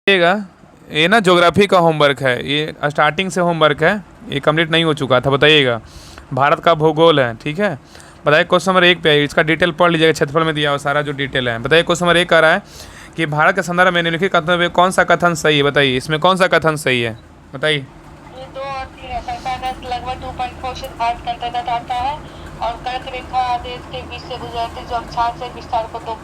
ये ना ज्योग्राफी का होमवर्क है, ये स्टार्टिंग से होमवर्क है, ये कंप्लीट नहीं हो चुका था। बताइएगा, भारत का भूगोल है, ठीक है। बताइए क्वेश्चन नंबर 1 पे इसका डिटेल पढ़ लीजिएगा, क्षेत्रफल में दिया हुआ सारा जो डिटेल है। बताइए क्वेश्चन नंबर 1 कह रहा है कि भारत के संदर्भ में निम्नलिखित कथनों में कौन सा कथन सही है। बताइए इसमें कौन सा कथन सही है, बताइए। ये 2 और 3 है। संख्या का लगभग 2.4 से भारत के अंतर्गत आता है और कर्क रेखा देश के बीच से गुजरती जो अक्षांश से विस्तार को दो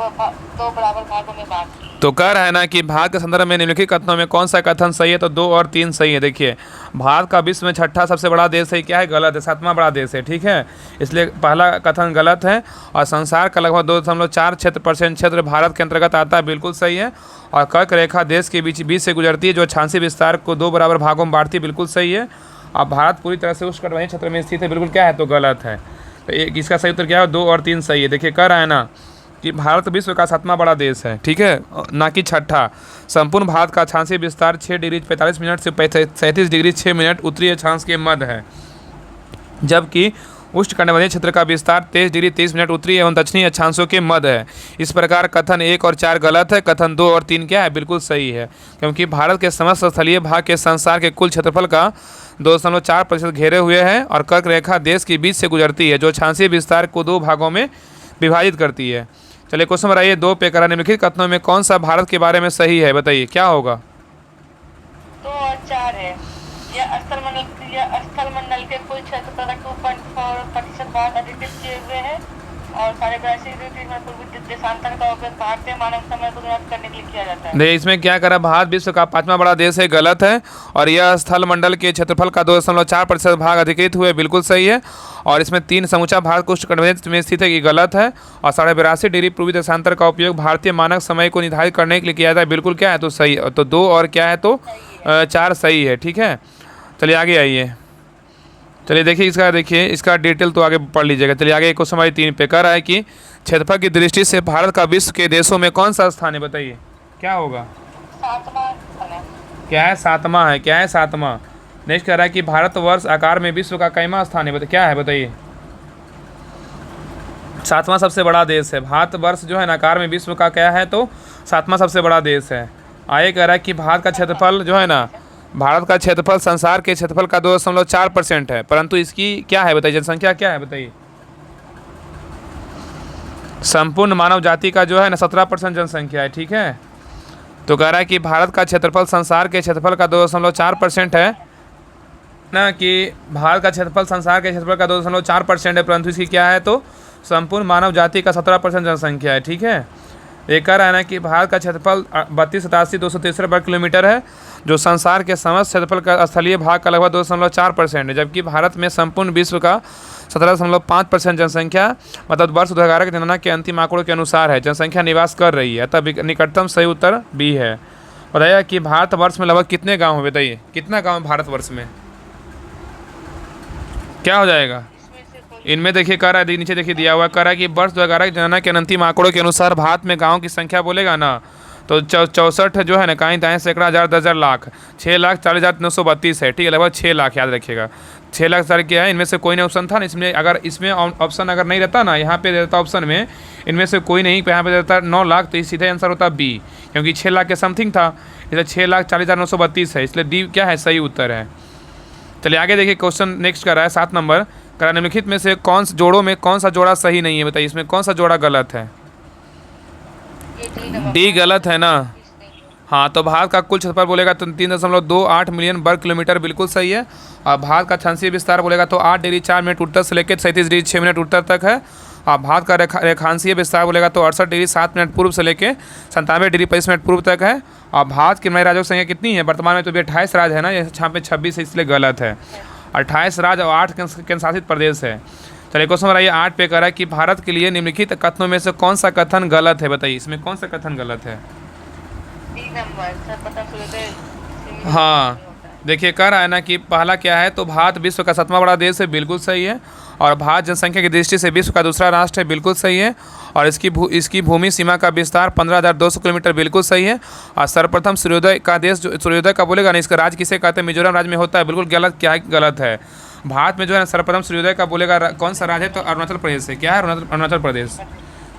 बराबर भागों में बांटती है। तो कह रहा है ना कि भारत के संदर्भ में निम्नलिखित कथनों में कौन सा कथन सही है, तो 2 और 3 सही है। देखिए, भारत का विश्व में छठा सबसे बड़ा देश है, क्या है? गलत है, 7वां बड़ा देश है, ठीक है। इसलिए पहला कथन गलत है। और संसार का लगभग 2.4% क्षेत्र भारत के अंतर्गत आता है, बिल्कुल सही है। और कर्क रेखा देश के बीच से गुजरती है जो अक्षांशीय विस्तार को 2 बराबर भागों में बांटती है, बिल्कुल सही है। अब भारत पूरी तरह से उष्णकटिबंधीय क्षेत्र में स्थित है, बिल्कुल क्या है? तो गलत है। तो इसका सही उत्तर क्या है? 2 और 3 सही है। देखिए, कह रहा है ना कि भारत विश्व का 7वां बड़ा देश है, ठीक है, ना कि छठा। संपूर्ण भारत का अक्षांशीय विस्तार 6 डिग्री 45 मिनट से 37 डिग्री 6 मिनट उत्तरी अक्षांश के मध्य है, जबकि उष्णकटिबंधीय क्षेत्र का विस्तार 23 डिग्री 30 मिनट उत्तरी एवं दक्षिणी अक्षांशों के मध्य है। इस प्रकार कथन 1 और 4 गलत है, कथन 2 और 3 क्या है? बिल्कुल सही है, क्योंकि भारत के समस्त स्थलीय भाग के संसार के कुल क्षेत्रफल का 2.4% घेरे हुए है और कर्क रेखा देश के बीच से गुजरती है जो अक्षांशीय विस्तार को 2 भागों में विभाजित करती है। चलिए क्वेश्चन नंबर आइए 2 पे करा, निम्नलिखित कथनों में कौन सा भारत के बारे में सही है? बताइए क्या होगा? 2 और 4 है। यह स्थलमंडल के कुल क्षेत्रफल का 2.4% भाग अधिकृत किए हुए हैं और 82.3 पूर्वी देशांतर का उपयोग भारतीय मानक समय को ज्ञात करने के लिए किया जाता है। देखिए इसमें क्या करा, भारत विश्व का 5वां बड़ा देश है, गलत है। और यह स्थल मंडल के क्षेत्रफल का 2.4% भाग अधिकृत हुए, बिल्कुल सही है। और इसमें 3 समूचा भारत को उष्णकटिबंधीय में स्थित है, ये गलत है। और 82.5 डिग्री पूर्वी देशांतर का उपयोग भारतीय मानक समय को निर्धारित करने के लिए किया जाता है, बिल्कुल क्या है? तो सही। तो 2 और क्या है? तो 4 सही है, ठीक है। चलिए आगे आइए। चलिए देखिए इसका डिटेल तो आगे पढ़ लीजिएगा। चलिए आगे क्वेश्चन नंबर 3 पे कह रहा है कि क्षेत्रफल की दृष्टि से भारत का विश्व के देशों में कौन सा स्थान है? बताइए क्या होगा? 7वां क्या है? 7वां है। क्या है? 7वां। नेक्स्ट कह रहा है कि भारतवर्ष आकार में विश्व का कईवां स्थान है? क्या है? बताइए। 7वां सबसे बड़ा देश है। भारतवर्ष जो है ना आकार में विश्व का क्या है? तो 7वां सबसे बड़ा देश है। आगे कह रहा है कि भारत का क्षेत्रफल जो है ना, भारत का क्षेत्रफल संसार के क्षेत्रफल का 2.4% है, परंतु इसकी क्या है? बताइए जनसंख्या क्या है? बताइए। संपूर्ण मानव जाति का जो है ना 17% जनसंख्या है, ठीक है। तो कह रहा है कि भारत का क्षेत्रफल संसार के क्षेत्रफल का 2.4% है ना, कि भारत का क्षेत्रफल संसार के क्षेत्रफल का 2.4% है, परंतु इसकी क्या है? तो संपूर्ण मानव जाति का 17% जनसंख्या है, ठीक है। एक कह रहा है ना कि भारत का क्षेत्रफल 32,87,263 वर्ग किलोमीटर है, जो संसार के समस्त क्षेत्रफल का स्थलीय भाग का लगभग 2.4% है, जबकि भारत में संपूर्ण विश्व का 17.5% जनसंख्या मतलब वर्ष 2011 की जनगणना के अंतिम आंकड़ों के अनुसार है, जनसंख्या निवास कर रही है। तब निकटतम सही उत्तर बी है। बताइए कि भारतवर्ष में लगभग कितने गाँव है? बताइए कितना गाँव है भारतवर्ष में? क्या हो जाएगा इनमें? देखिए कह रहा है, नीचे देखिए दिया हुआ, कह रहा है कि वर्ष 2011 की जनगणना के अंतिम आंकड़ों के अनुसार भारत में गाँव की संख्या बोलेगा ना, तो 64 जो है ना, कहीं दाएँ सैकड़ा हज़ार 10,000 लाख 6,40,932 है, ठीक है। लगभग 6 लाख याद रखिएगा। 6 लाख सारे क्या है? इनमें से कोई नहीं ऑप्शन था ना, इसमें अगर इसमें ऑप्शन अगर नहीं रहता ना, यहाँ पे देता ऑप्शन में इनमें से कोई नहीं, यहाँ पे देता 9 लाख, तो सीधा आंसर होता बी, क्योंकि 6 लाख के समथिंग था, इसलिए 6,40,932 है, इसलिए डी क्या है? सही उत्तर है। चलिए आगे देखिए क्वेश्चन नेक्स्ट कर रहा है 7 नंबर, करा निम्नलिखित में से कौन जोड़ों में कौन सा जोड़ा सही नहीं है? बताइए इसमें कौन सा जोड़ा गलत है? डी गलत है ना। हाँ, तो भारत का कुल क्षेत्रफल बोलेगा तो 3.28 मिलियन वर्ग किलोमीटर, बिल्कुल सही है। और भारत का अक्षांशीय विस्तार बोलेगा तो 8 डिग्री 4 मिनट उत्तर से लेकर 37 डिग्री 6 मिनट उत्तर तक है। और भारत का रेखांशीय विस्तार बोलेगा तो 68 डिग्री 7 मिनट पूर्व से लेकर 97 डिग्री 25 मिनट पूर्व तक है। और भारत की नए राज्यों की संख्या कितनी है वर्तमान में? तो 28 राज्य है ना, यहाँ पे 26 है, इसलिए गलत है। 28 राज्य और 8 केंद्र शासित प्रदेश है। चलिए क्वेश्चन नंबर 8 पे कह रहा है कि भारत के लिए निम्नलिखित कथनों में से कौन सा कथन गलत है? बताइए इसमें कौन सा कथन गलत है? हाँ, देखिए कह रहा है ना कि पहला क्या है? तो भारत विश्व का 7वां बड़ा देश है, बिल्कुल सही है। और भारत जनसंख्या की दृष्टि से विश्व का दूसरा राष्ट्र है, बिल्कुल सही है। और इसकी भूमि सीमा का विस्तार 15,200 किलोमीटर, बिल्कुल सही है। और सर्वप्रथम सूर्योदय का देश, जो सूर्योदय का बोलेगा ना, इसका राज्य किसे कहते हैं? मिजोरम राज्य में होता है, बिल्कुल गलत। क्या गलत है? भारत में जो है सर्वप्रथम सूर्योदय का बोलेगा कौन सा राज्य है? तो अरुणाचल प्रदेश है। क्या है? अरुणाचल प्रदेश।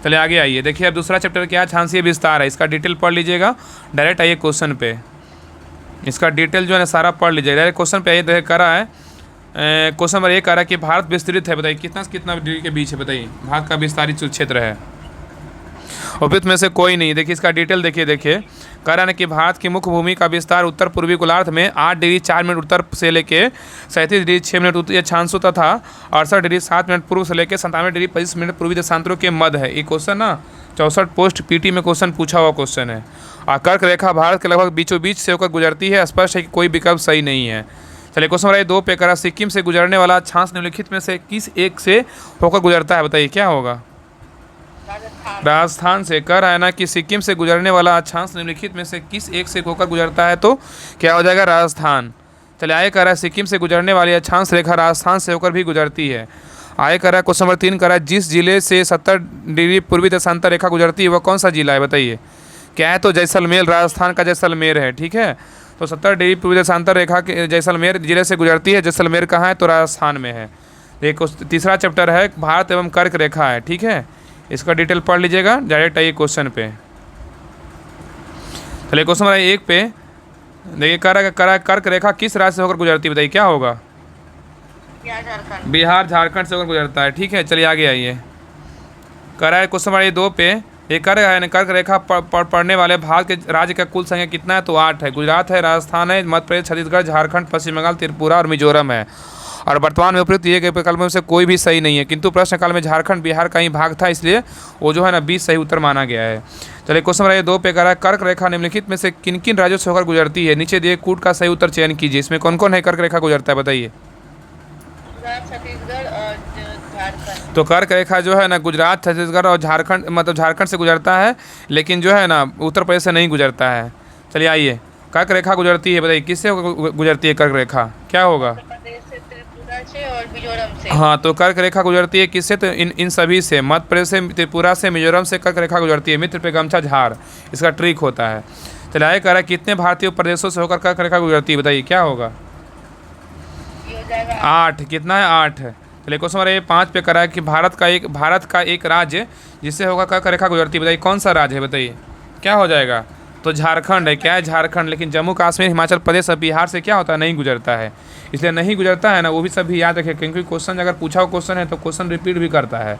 चलिए आगे आइए। देखिए अब दूसरा चैप्टर क्या है? अक्षांशीय विस्तार है, इसका डिटेल पढ़ लीजिएगा। डायरेक्ट आइए क्वेश्चन पे। इसका डिटेल जो है ना सारा पढ़ लीजिए। डायरेक्ट क्वेश्चन पे ये करा है, क्वेश्चन नंबर 1 कह रहा है कि भारत विस्तृत है, बताइए कितना से कितना डिग्री के बीच है, बताइए भारत का विस्तारित क्षेत्र है। उपयुक्त में से कोई नहीं। देखिए इसका डिटेल देखिए कह रहा है कि भारत की मुख्य भूमि का विस्तार उत्तर पूर्वी गोलार्ध में 8 डिग्री 4 मिनट उत्तर से लेके 37 डिग्री 6 मिनट उत्तरी अक्षांशों तथा 68 डिग्री 7 मिनट पूर्व से लेकर 97 डिग्री 25 मिनट पूर्वी देशांतरों के मध्य है। ये क्वेश्चन ना 64 पोस्ट पीटी में क्वेश्चन पूछा हुआ क्वेश्चन है। और कर्क रेखा भारत के लगभग बीचों बीच से होकर गुजरती है। स्पष्ट है कि कोई विकल्प सही नहीं है। चलिए क्वेश्चन नंबर 2 पे करा सिक्किम से गुजरने वाला अक्षांश निम्नलिखित में से किस एक से होकर गुजरता है, बताइए क्या होगा। राजस्थान से कह रहा है ना कि सिक्किम से गुजरने वाला अक्षांश निम्नलिखित में से किस एक से होकर गुजरता है, तो क्या हो जाएगा राजस्थान। चलिए आगे कह रहा है सिक्किम से गुजरने वाली अक्षांश रेखा राजस्थान से होकर भी गुजरती है। आगे कह रहा है क्वेश्चन नंबर 3 कह रहा है जिस जिले से 70 डिग्री पूर्वी देशांतर रेखा गुजरती है वह कौन सा जिला है, बताइए क्या है, तो जैसलमेर, राजस्थान का जैसलमेर है। ठीक है, तो 70 डिग्री पूर्वी देशांतर रेखा के जैसलमेर जिले से गुजरती है। जैसलमेर कहाँ है, तो राजस्थान में है। एक तीसरा चैप्टर है भारत एवं कर्क रेखा है। ठीक है, इसका डिटेल पढ़ लीजिएगा। डायरेक्ट आइए क्वेश्चन पे। चलिए क्वेश्चन नंबर 1 पे देखिए कह रहा है कर्क रेखा किस राज्य से होकर गुजरती है, बताइए क्या होगा। बिहार झारखंड से होकर गुजरता है। ठीक है, चलिए आगे आइए। कह रहा है क्वेश्चन नंबर 2 पे एक कर्क रेखा पढ़ने वाले भारत के राज्य का कुल संख्या कितना है, तो 8 है। गुजरात है, राजस्थान है, मध्य प्रदेश, छत्तीसगढ़, झारखंड, पश्चिम बंगाल, त्रिपुरा और मिजोरम है। और वर्तमान में उपयुक्त ये विकल्प में से कोई भी सही नहीं है, किंतु प्रश्नकाल में झारखंड बिहार का ही भाग था, इसलिए वो जो है ना 20 सही उत्तर माना गया है। चलिए क्वेश्चन नंबर 2 पे कह रहा है कर्क रेखा निम्नलिखित में से किन किन राज्यों से होकर गुजरती है, नीचे दिए कूट का सही उत्तर चयन कीजिए। इसमें कौन कौन है कर्क रेखा गुजरता है, बताइए। छत्तीसगढ़ और झारखंड। तो कर्क रेखा जो है ना गुजरात, छत्तीसगढ़ और झारखंड, मतलब झारखंड से गुजरता है, लेकिन जो है ना उत्तर प्रदेश से नहीं गुजरता है। चलिए आइए, कर्क रेखा गुजरती है, बताइए किससे गुजरती है कर्क रेखा, क्या होगा। त्रिपुरा से और मिजोरम से। हाँ, तो कर्क रेखा गुजरती है किससे, तो इन सभी से, मध्य प्रदेश से, त्रिपुरा से, मिजोरम से कर्क रेखा गुजरती है। मित्र पे गमछा झाड़ इसका ट्रिक होता है। चलिए आगे कह रहा है कितने भारतीय प्रदेशों से होकर कर्क रेखा गुजरती है, बताइए क्या होगा। 8। कितना है, 8 है। चलिए क्वेश्चन नंबर 5 पे करा है कि भारत का एक राज्य जिससे होगा कर्क रेखा गुजरती है, बताइए कौन सा राज्य है, बताइए क्या हो जाएगा। तो झारखंड है। क्या है, झारखंड। लेकिन जम्मू कश्मीर, हिमाचल प्रदेश और बिहार से क्या होता है, नहीं गुजरता है। इसलिए नहीं गुजरता है ना, वो भी सभी याद रखें, क्योंकि क्वेश्चन अगर पूछा हुआ क्वेश्चन है तो क्वेश्चन रिपीट भी करता है।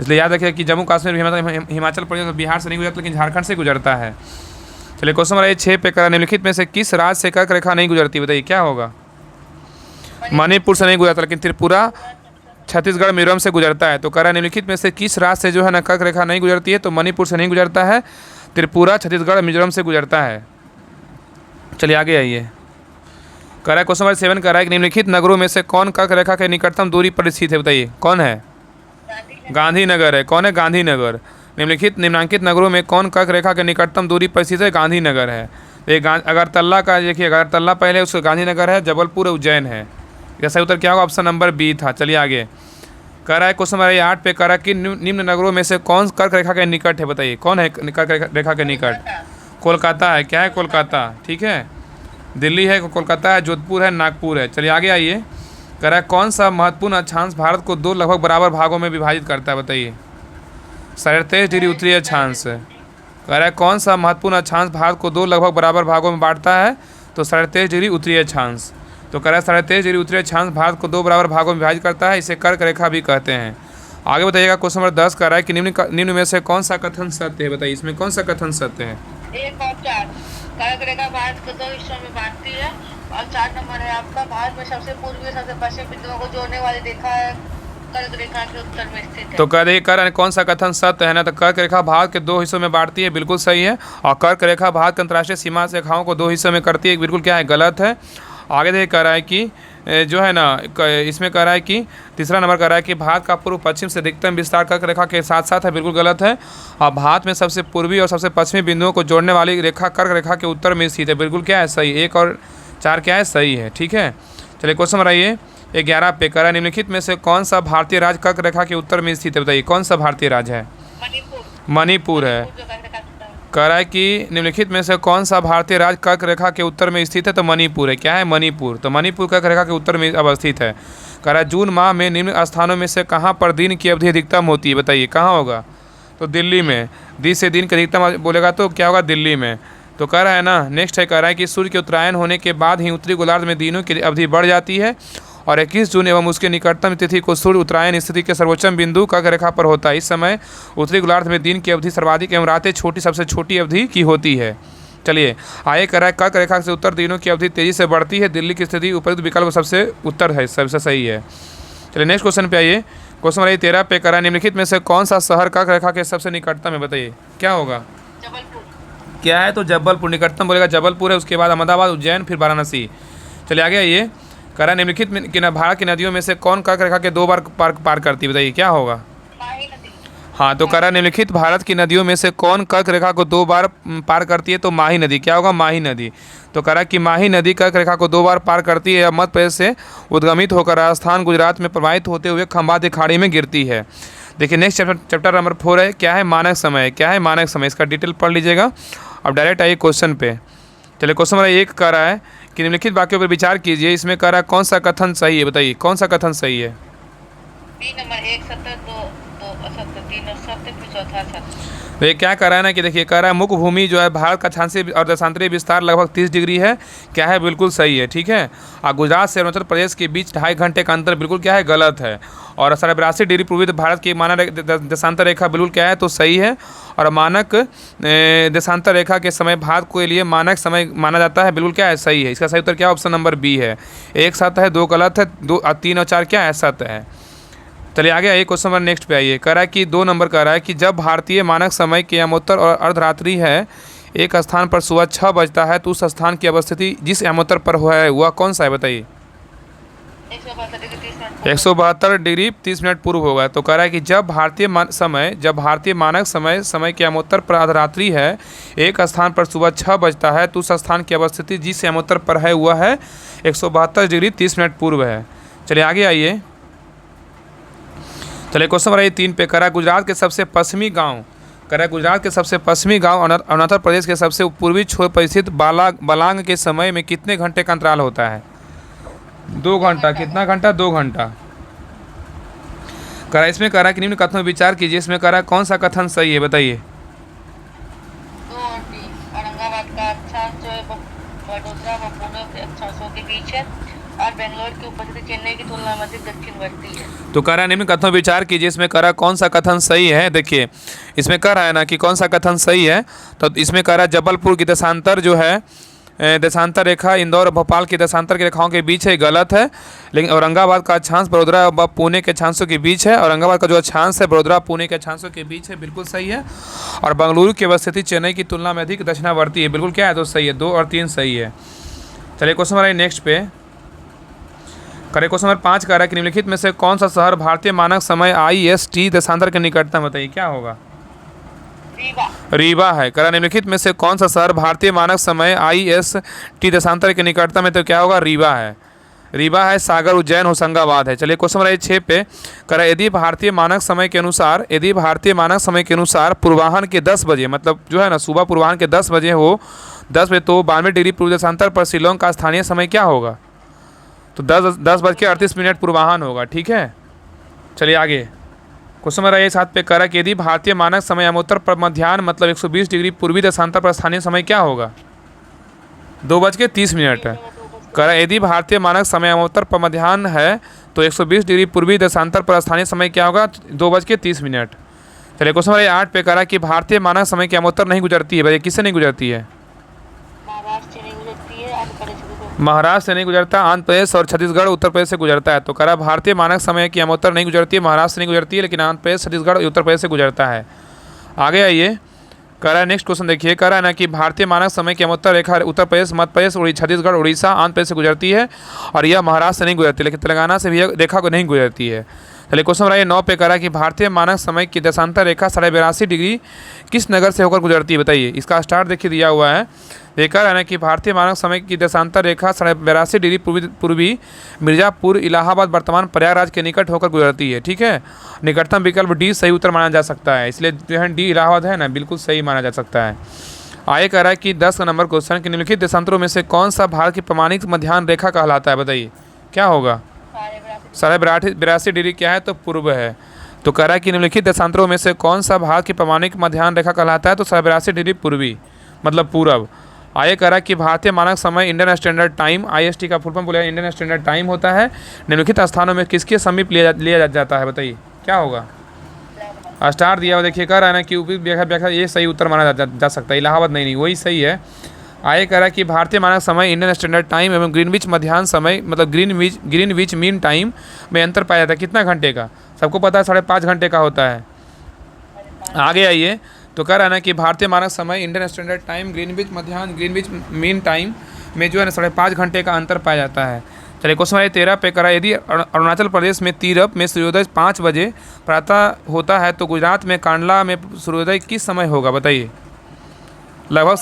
इसलिए याद रखें कि जम्मू कश्मीर, हिमाचल प्रदेश और बिहार से नहीं गुजरता, लेकिन झारखंड से गुजरता है। चलिए क्वेश्चन नंबर 6 पे करा निम्नलिखित में से किस राज्य से कर्क रेखा नहीं गुजरती, बताइए क्या होगा। मणिपुर से नहीं गुजरता, लेकिन त्रिपुरा, छत्तीसगढ़, मिजोरम से गुजरता है। तो कह रहा है निम्नलिखित में से किस राज्य से जो है ना कर्क रेखा नहीं गुजरती है, तो मणिपुर से नहीं गुजरता है, त्रिपुरा, छत्तीसगढ़, मिजोरम से गुजरता है। चलिए आगे आइए। कह रहा है क्वेश्चन नंबर 7 कह रहा है कि निम्नलिखित नगरों में से कौन कर्क रेखा के निकटतम दूरी पर स्थित है, बताइए कौन है। गांधीनगर है। कौन है, गांधीनगर। निम्नांकित नगरों में कौन कर्क रेखा के निकटतम दूरी पर स्थित है, गांधीनगर है। एक अगरतला का देखिए, अगरतला पहले उसका गांधीनगर है, जबलपुर उज्जैन है। इसका सही उत्तर क्या होगा, ऑप्शन नंबर बी था। चलिए आगे कह रहा है क्वेश्चन नंबर 8 पे कह रहा है कि निम्न नगरों में से कौन कर्क रेखा के निकट है, बताइए कौन है कर्क रेखा के निकट। कोलकाता है। क्या है, कोलकाता। ठीक है, दिल्ली है, कोलकाता है, जोधपुर है, नागपुर है। चलिए आगे आइए। कह रहा है कौन सा महत्वपूर्ण अक्षांश भारत को 2 लगभग बराबर भागों में विभाजित करता है, बताइए। 37 डिग्री उत्तरी अक्षांश। कह रहा है कौन सा महत्वपूर्ण अक्षांश भारत को 2 लगभग बराबर भागों में बांटता है, तो 37 डिग्री उत्तरी अक्षांश। तो कह रहा है 37 डिग्री उत्तरी अक्षांश भारत को 2 बराबर भागों में विभाजित करता है, इसे कर्क रेखा भी कहते हैं। आगे बताइएगा क्वेश्चन नंबर 10 कह रहा है कि निम्न में से कौन सा कथन सत्य है, बताइए इसमें कौन सा कथन सत्य है। 1 और 4 कर्क रेखा भारत को 2 हिस्सों में बांटती है। और 4 नंबर है आपका, भारत में सबसे पूर्वी और सबसे पश्चिम बिंदुओं को जोड़ने वाली रेखा है कर्क रेखा के उत्तर में स्थित है। तो कह रहे हैं कौन सा कथन सत्य है ना, तो कर्क रेखा भारत के 2 हिस्सों में बांटती है, बिल्कुल सही है। और कर्क रेखा भारत की अंतर्राष्ट्रीय सीमा रेखाओं को 2 हिस्सों में करती है, बिल्कुल क्या है, गलत है। आगे देखिए कह रहा है कि जो है ना इसमें कह रहा है कि तीसरा नंबर कह रहा है कि भारत का पूर्व पश्चिम से अधिकतम विस्तार कर्क रेखा के साथ साथ है, बिल्कुल गलत है। और भारत में सबसे पूर्वी और सबसे पश्चिमी बिंदुओं को जोड़ने वाली रेखा कर्क रेखा के उत्तर में स्थित है, बिल्कुल क्या है, सही। 1 और 4 क्या है, सही है। ठीक है, चलिए क्वेश्चन नंबर 11 पे कह रहा है निम्नलिखित में से कौन सा भारतीय राज्य कर्क रेखा के उत्तर में स्थित है, बताइए कौन सा भारतीय राज्य है। मणिपुर है। कह रहा है कि निम्नलिखित में से कौन सा भारतीय राज्य कर्क रेखा के उत्तर में स्थित है, तो मणिपुर है। क्या है, मणिपुर। तो मणिपुर कर्क रेखा के उत्तर में अवस्थित है। कह रहा है जून माह में निम्न स्थानों में से कहाँ पर दिन की अवधि अधिकतम होती है, बताइए कहाँ होगा। तो दिल्ली में। दिन से दिन की अधिकतम बोलेगा तो क्या होगा, दिल्ली में। तो कह रहा है ना, नेक्स्ट है, कह रहा है कि सूर्य के उत्तरायण होने के बाद ही उत्तरी गोलार्ध में दिनों की अवधि बढ़ जाती है और 21 जून एवं उसके निकटतम तिथि को सूर्य उत्तरायण स्थिति के सर्वोच्चम बिंदु कर्क रेखा पर होता है। इस समय उत्तरी गोलार्ध में दिन की अवधि सर्वाधिक एवं रातें छोटी सबसे छोटी अवधि की होती है। चलिए आगे कह रहा है, कर्क रेखा से उत्तर दिनों की अवधि तेजी से बढ़ती है। दिल्ली की स्थिति उपयुक्त विकल्प सबसे उत्तर है, सबसे सही है। चलिए नेक्स्ट क्वेश्चन पे आइए। क्वेश्चन नंबर 13 पे कह रहा है, निम्नलिखित में से कौन सा शहर कर्क रेखा के सबसे निकटतम है, बताइए क्या होगा। जबलपुर। क्या है, तो जबलपुर निकटतम बोलेगा जबलपुर है, उसके बाद अहमदाबाद, उज्जैन, फिर वाराणसी। चलिए आगे आइए। कह रहा है, निम्नलिखित में कि भारत की नदियों में से कौन कर्क रेखा के 2 बार पार करती है, बताइए क्या होगा। माही नदी। हाँ, तो कह रहा है, निम्नलिखित भारत की नदियों में से कौन कर्क रेखा को 2 बार पार करती है, तो माही नदी। क्या होगा, माही नदी। तो कह रहा है कि माही नदी कर्क रेखा को 2 बार पार करती है। मध्य प्रदेश से उद्गमित होकर राजस्थान, गुजरात में प्रवाहित होते हुए खंबात खाड़ी में गिरती है। देखिए नेक्स्ट चैप्टर नंबर 4 है, क्या है मानक समय। क्या है मानक समय, इसका डिटेल पढ़ लीजिएगा। अब डायरेक्ट आइए क्वेश्चन पे। चलिए क्वेश्चन नंबर 1 कह रहा है कि निम्नलिखित वाक्यों पर विचार कीजिए। इसमें कह रहा है कौन सा कथन सही है, बताइए कौन सा कथन सही है। बी नंबर 1 सत्य, 2 असत्य, 3 सत्य, फिर चौथा सत्य। तो ये क्या कर रहा है ना कि देखिए कह रहा है मुख्य भूमि जो है भारत का अक्षांशीय और देशांतरीय विस्तार लगभग 30 डिग्री है। क्या है, बिल्कुल सही है, ठीक है। और गुजरात से अरुणाचल प्रदेश के बीच 2.5 घंटे का अंतर बिल्कुल क्या है, गलत है। और 82 डिग्री पूर्वी भारत की मानक देशांतर रेखा बिल्कुल क्या है, तो सही है। और मानक देशांतर रेखा के समय भारत के लिए मानक समय माना जाता है, बिल्कुल क्या है, सही है। इसका सही उत्तर क्या, ऑप्शन नंबर बी है। 1 सत्य है, 2 गलत है, 3 और 4 क्या है, सत्य है। चलिए आगे आइए, क्वेश्चन नंबर नेक्स्ट पे आइए। कह रहा है कि 2 नंबर कह रहा है कि जब भारतीय मानक समय के यामोत्तर और अर्धरात्रि है, एक स्थान पर सुबह 6 बजता है, तो उस स्थान की अवस्थिति जिस यामोत्तर पर हुआ है वह कौन सा है, बताइए। 172 डिग्री 30 मिनट पूर्व होगा। तो कह रहा है कि जब भारतीय मानक समय के यामोत्तर पर अर्धरात्रि है, एक स्थान पर सुबह 6 बजता है, तो उस स्थान की अवस्थिति जिस यामोत्तर पर है वह है 172 डिग्री 30 मिनट पूर्व है। चलिए आगे आइए। चलिए क्वेश्चन नंबर 3 पे कह रहा है, गुजरात के सबसे पश्चिमी गांव। कह रहा है गुजरात के सबसे पश्चिमी गांव अरुणाचल प्रदेश के सबसे पूर्वी छोर पर स्थित बालांग के समय में कितने घंटे का अंतराल होता है। 2 घंटा। कितना घंटा, 2 घंटा। कह रहा है, इसमें कह रहा है कि निम्न कथनों पर विचार कीजिए। इसमें कह रहा है कौन सा कथन सही है, बताइए। 2 और 3 औरंगाबाद का अक्षांश जो है वडोदरा व पुणे के अक्षांशों के बीच है और बेंगलोर की उपस्थिति चेन्नई की तुलना में अधिक दक्षिणवर्ती है। तो कह रहा है निम्न कथनों पर विचार कीजिए। इसमें कह रहा है कौन सा कथन सही है। देखिए इसमें कह रहा है ना कि कौन सा कथन सही है, तो इसमें कह रहा है जबलपुर की देशांतर जो है देशांतर रेखा इंदौर और भोपाल की देशांतर की रेखाओं के बीच है, गलत है। लेकिन औरंगाबाद का अक्षांश बड़ोदरा व पुणे के अक्षांशों के बीच है। औरंगाबाद का जो अक्षांश है बड़ोदरा पुणे के अक्षांशों के बीच है, बिल्कुल सही है। और बेंगलुरु की अवस्थिति चेन्नई की तुलना में अधिक दक्षिणावर्ती है, बिल्कुल क्या है, तो सही है। 2 और 3 सही है। चलिए क्वेश्चन नंबर नेक्स्ट पे करे। क्वेश्चन नंबर 5 कह रहा है कि निम्नलिखित में से कौन सा शहर भारतीय मानक समय IST देशांतर के निकटतम, बताइए क्या होगा। रीवा है। कह रहा निम्नलिखित में से कौन सा शहर भारतीय मानक समय IST देशांतर के निकटतम है, तो क्या होगा, रीवा है। रीवा है, सागर, उज्जैन, होशंगाबाद है। चलिए क्वेश्चन नंबर 6 पे कह रहा है, यदि भारतीय मानक समय के अनुसार पूर्वाह्न के 10 बजे, मतलब जो है ना सुबह पूर्वाह्न के 10 बजे हो, 10 बजे, तो 92 डिग्री पूर्व देशांतर पर शिलोंग का स्थानीय समय क्या होगा, तो 10:38 पूर्वाह्न होगा, ठीक है। चलिए आगे क्वेश्चन नंबर 7 पे कह रहा है कि यदि भारतीय मानक समय यामोत्तर पर मध्याह्न मतलब 120 डिग्री पूर्वी देशांतर पर स्थानीय समय क्या होगा, 2:30 कह रहा है यदि भारतीय मानक समय यामोत्तर पर मध्याह्न है तो 120 डिग्री पूर्वी देशांतर पर स्थानीय समय क्या होगा, 2:30। चलिए क्वेश्चन नंबर 8 पे कह रहा है कि भारतीय मानक समय की यामोत्तर नहीं गुजरती है, भाई किससे नहीं गुजरती है, महाराष्ट्र से नहीं गुजरता, आंध्र प्रदेश और छत्तीसगढ़ उत्तर प्रदेश से गुजरता है। तो कह रहा है भारतीय मानक समय की यामोत्तर नहीं गुजरती है, महाराष्ट्र से नहीं गुजरती है, लेकिन आंध्र प्रदेश, छत्तीसगढ़ और उत्तर प्रदेश से गुजरता है। आगे आइए, कह रहा है नेक्स्ट क्वेश्चन देखिए। कह रहा है ना कि भारतीय मानक समय की यामोत्तर रेखा उत्तर प्रदेश, मध्य प्रदेश, छत्तीसगढ़, उड़ीसा, आंध्र प्रदेश से गुजरती है और यह महाराष्ट्र से नहीं गुजरती, लेकिन तेलंगाना से भी रेखा को नहीं गुजरती है। चलिए क्वेश्चन नंबर 9 पे कह रहा है कि भारतीय मानक समय की देशांतर रेखा 82.5 डिग्री किस नगर से होकर गुजरती है, बताइए। इसका स्टार्ट देखिए दिया हुआ है। देखा है ना कि भारतीय मानक समय की देशांतर रेखा 82.5 डिग्री पूर्वी मिर्ज़ापुर, इलाहाबाद, वर्तमान प्रयागराज के निकट होकर गुजरती है, ठीक है। निकटतम विकल्प डी सही उत्तर माना जा सकता है, इसलिए जो है डी इलाहाबाद है ना, बिल्कुल सही माना जा सकता है। आगे कह रहा है कि 10 नंबर क्वेश्चन कि निम्नलिखित देशांतरों में से कौन सा भारत की प्रमाणित मध्याह्न रेखा कहलाता है, बताइए क्या होगा। 82.5 डिग्री क्या है, तो पूर्व है। तो कह रहा है कि निम्नलिखित देशांतरों में से कौन सा भारत की प्रमाणित मध्याह्न रेखा कहलाता है, तो 82.5 डिग्री पूर्वी मतलब पूरब। आगे कह रहा है कि भारतीय मानक समय इंडियन स्टैंडर्ड टाइम IST का फुल फॉर्म बोले इंडियन स्टैंडर्ड टाइम होता है, निम्नलिखित स्थानों में किसके समीप लिया जाता है, बताइए क्या होगा। स्टार दिया हुआ देखिए, कह रहा है ना कि व्याख्या ये सही उत्तर माना जा सकता है, इलाहाबाद नहीं वही सही है। आगे कह रहा है कि भारतीय मानक समय इंडियन स्टैंडर्ड टाइम एवं ग्रीनविच मध्याह्न समय मतलब ग्रीनविच मीन टाइम में अंतर पाया जाता है कितना घंटे का, सबको पता है 5.5 घंटे का होता है। आगे आइए, तो कह रहा है ना कि भारतीय मानक समय इंडियन स्टैंडर्ड टाइम ग्रीनविच मध्याह्न ग्रीनविच मीन टाइम में जो है ना 5.5 घंटे का अंतर पाया जाता है। चलिए क्वेश्चन नंबर 13 पे करा, यदि अरुणाचल प्रदेश में तीरप में सूर्योदय 5 बजे प्रातः होता है तो गुजरात में कांडला में सूर्योदय किस समय होगा, बताइए। लगभग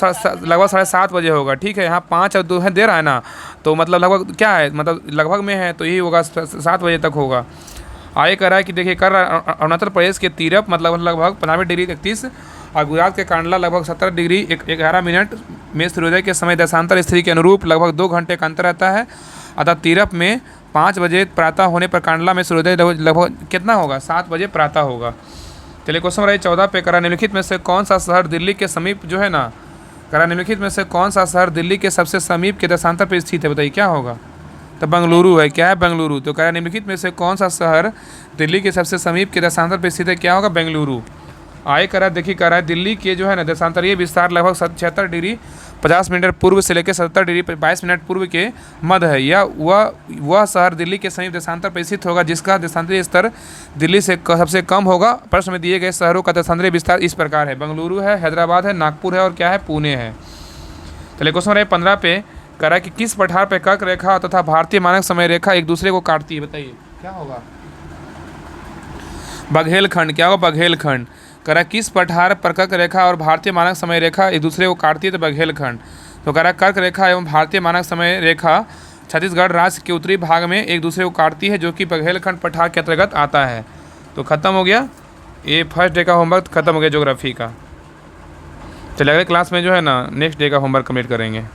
7:30 बजे होगा, ठीक है। यहाँ 5 और 2 है दे रहा है ना, तो मतलब लगभग क्या है, मतलब लगभग में है तो यही होगा 7 बजे तक होगा। आगे कह रहा है कि देखिए कर रहा है अरुणाचल प्रदेश के तीरप मतलब लगभग 95 डिग्री 31 और गुजरात के कांडला लगभग 70 डिग्री 11 मिनट में सूर्योदय के समय देशांतर स्थिति के अनुरूप लगभग 2 घंटे का अंतर रहता है। अतः तीरप में 5 बजे प्रातः होने पर कांडला में सूर्योदय लगभग कितना होगा, 7 बजे प्रातः होगा। चलिए क्वेश्चन नंबर 14 पे करा, निम्नलिखित में से कौन सा शहर दिल्ली के समीप जो है ना, करा निम्नलिखित में से कौन सा शहर दिल्ली के सबसे समीप के देशांतर पर स्थित है, बताइए क्या होगा। तो बेंगलुरु है, क्या है बेंगलुरु। तो कह रहा है निम्नलिखित में से कौन सा शहर दिल्ली के सबसे समीप के देशांतर पर स्थित है, क्या होगा बेंगलुरु। आगे कह रहा है देखिए, कह रहा है दिल्ली के जो है ना देशांतरीय विस्तार लगभग 76 डिग्री 50 मिनट पूर्व से लेकर 70 डिग्री 22 मिनट पूर्व के मध्य है। यह वह शहर दिल्ली के समीप देशांतर पर स्थित होगा जिसका देशांतरीय स्तर दिल्ली से सबसे कम होगा। प्रश्न में दिए गए शहरों का देशांतरीय विस्तार इस प्रकार है, बेंगलुरु है, हैदराबाद है, नागपुर है और क्या है, पुणे है। चलिए क्वेश्चन नंबर 15 पे कह रहा है कि किस पठार पे कर्क रेखा तथा भारतीय मानक समय रेखा एक दूसरे को काटती है, बताइए क्या होगा। बघेलखंड, क्या होगा बघेलखंड। कह रहा है किस पठार पर कर्क रेखा और भारतीय मानक समय रेखा एक दूसरे को काटती है, तो बघेलखंड। तो कह रहा है कर्क रेखा एवं भारतीय मानक समय रेखा छत्तीसगढ़ राज्य के उत्तरी भाग में एक दूसरे को काटती है जो कि बघेलखंड पठार के अंतर्गत आता है। तो खत्म हो गया, ये फर्स्ट डे का होमवर्क खत्म हो गया ज्योग्राफी का। चलिए अगले क्लास में जो है ना नेक्स्ट डे का होमवर्क कंप्लीट करेंगे।